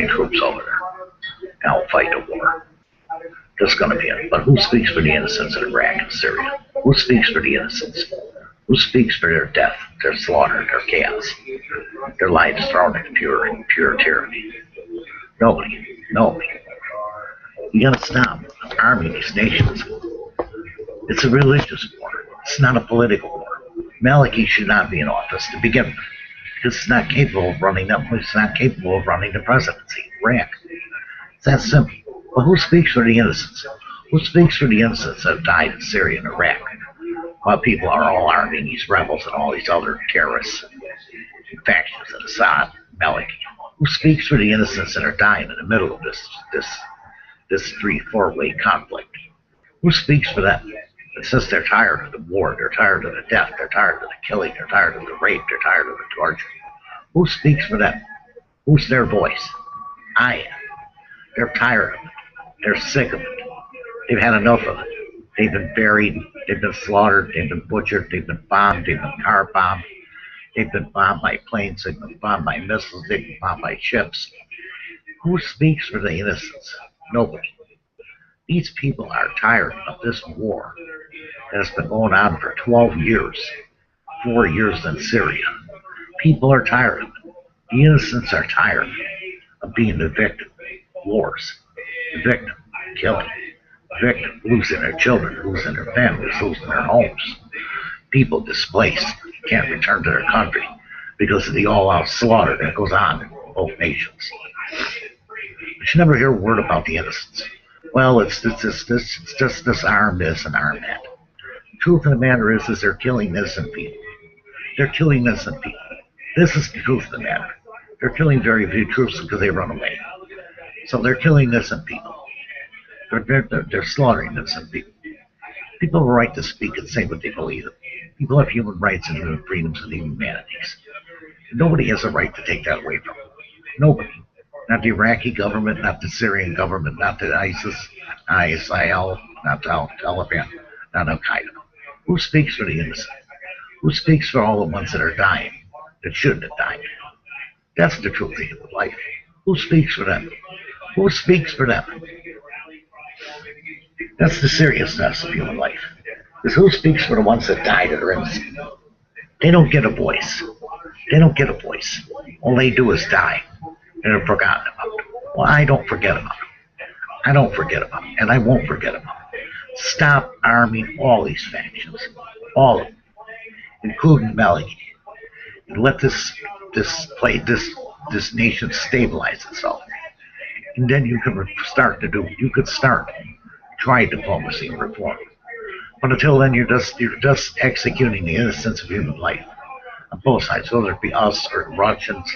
troops over there. And I'll fight the war. There's going to be it. But who speaks for the innocents in Iraq and Syria? Who speaks for the innocents? Who speaks for their death, their slaughter, their chaos, their lives thrown into pure tyranny? Nobody. Nobody. You got to stop arming these nations. It's a religious war. It's not a political war. Maliki should not be in office to begin with. Because it's not capable of running them. It's not capable of running the presidency. Iraq. It's that simple. But who speaks for the innocents? Who speaks for the innocents that have died in Syria and Iraq? While people are all arming these rebels and all these other terrorists, factions of Assad, Maliki. Who speaks for the innocents that are dying in the middle of this 3-4-way conflict? Who speaks for them? It says they're tired of the war, they're tired of the death, they're tired of the killing, they're tired of the rape, they're tired of the torture. Who speaks for them? Who's their voice? I am. They're tired of it. They're sick of it. They've had enough of it. They've been buried, they've been slaughtered, they've been butchered, they've been bombed, they've been car bombed, they've been bombed by planes, they've been bombed by missiles, they've been bombed by ships. Who speaks for the innocents? Nobody. These people are tired of this war that has been going on for 12 years, 4 years in Syria. People are tired of it. The innocents are tired of being the victim of wars, the victim of killing, the victim losing their children, losing their families, losing their homes. People displaced, can't return to their country because of the all-out slaughter that goes on in both nations. But you never hear a word about the innocents. Well, it's just this arm this and arm that. The truth of the matter is they're killing innocent people. They're killing innocent people. This is the truth of the matter. They're killing very few troops because they run away. So they're killing innocent people. They're slaughtering innocent people. People have a right to speak and say what they believe in. People have human rights and human freedoms and humanities. Nobody has a right to take that away from them. Nobody. Not the Iraqi government, not the Syrian government, not the ISIS, ISIL, not the Taliban, not Al-Qaeda. Who speaks for the innocent? Who speaks for all the ones that are dying, that shouldn't have died? That's the truth of human life. Who speaks for them? Who speaks for them? That's the seriousness of human life. Because who speaks for the ones that died that are innocent? They don't get a voice. They don't get a voice. All they do is die. And they're forgotten about. Well, I don't forget about them. I don't forget about them. And I won't forget about them. Stop arming all these factions. All of them. Including Maliki. And let this nation stabilize itself. And then you can start try diplomacy and reform. But until then, you're just executing the innocence of human life on both sides, whether it be us or the Russians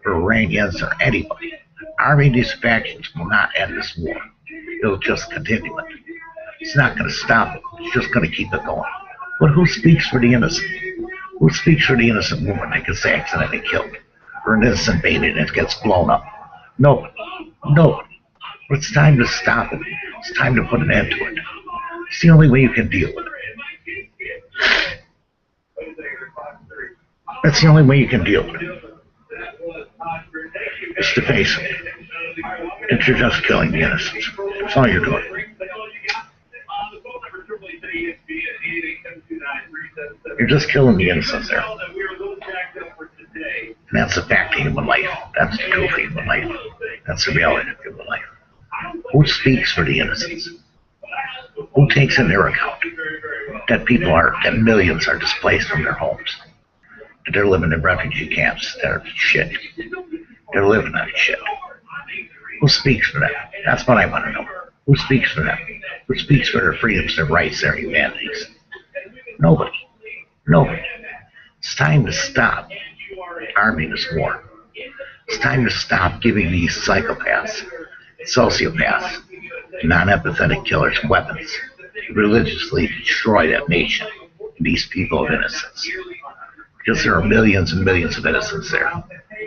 or Iranians or anybody. Arming these factions will not end this war. It'll just continue it. It's not going to stop it. It's just going to keep it going. But who speaks for the innocent? Who speaks for the innocent woman that gets accidentally killed? Or an innocent baby that gets blown up? Nobody. Nobody. But it's time to stop it. It's time to put an end to it. It's the only way you can deal with it. That's the only way you can deal with it. It's to face it. That you're just killing the innocents. That's all you're doing. You're just killing the innocents there. And that's the fact of human life. That's the truth of human life. That's the reality of human life. Who speaks for the innocents? Who takes in their account that millions are displaced from their homes? That they're living in refugee camps that are shit. They're living on shit. Who speaks for them? That's what I want to know. Who speaks for them? Who speaks for their freedoms, their rights, their humanities? Nobody. Nobody. It's time to stop arming this war. It's time to stop giving these psychopaths, sociopaths, non-empathetic killers weapons to religiously destroy that nation and these people of innocence. Because there are millions and millions of innocents there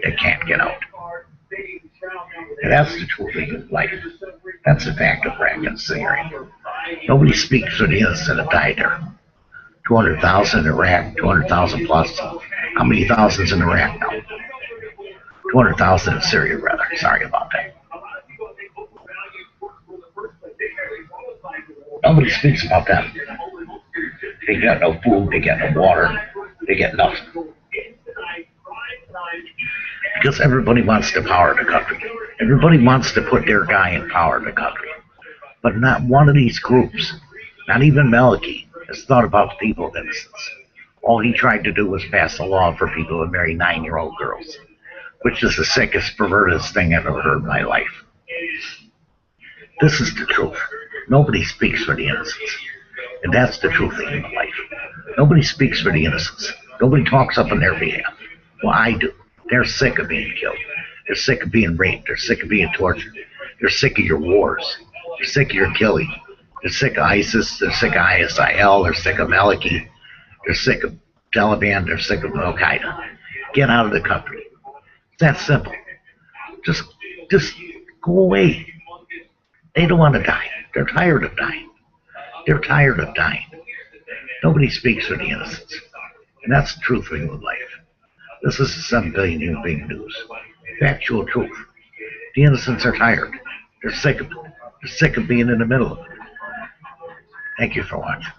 that can't get out. And that's the truth of human life. That's the fact of Iraq and Syria. Nobody speaks for the innocent that died there. 200,000 in Iraq, 200,000 plus. How many thousands in Iraq now? 200,000 in Syria, rather. Sorry about that. Nobody speaks about them. They got no food, they got no water, they get nothing. Because everybody wants to power the country. Everybody wants to put their guy in power of the country. But not one of these groups, not even Maliki, has thought about the people of innocence. All he tried to do was pass a law for people to marry 9-year-old girls, which is the sickest, pervertedest thing I've ever heard in my life. This is the truth. Nobody speaks for the innocents. And that's the truth in human life. Nobody speaks for the innocents. Nobody talks up on their behalf. Well, I do. They're sick of being killed. They're sick of being raped. They're sick of being tortured. They're sick of your wars. They're sick of your killing. They're sick of ISIS. They're sick of ISIL. They're sick of Maliki. They're sick of Taliban. They're sick of Al Qaeda. Get out of the country. It's that simple. Just go away. They don't want to die. They're tired of dying. They're tired of dying. Nobody speaks for the innocents. And that's the truth of human life. This is the 7 billion human being news. Factual truth. The innocents are tired. They're sick of it. They're sick of being in the middle of it. Thank you for watching.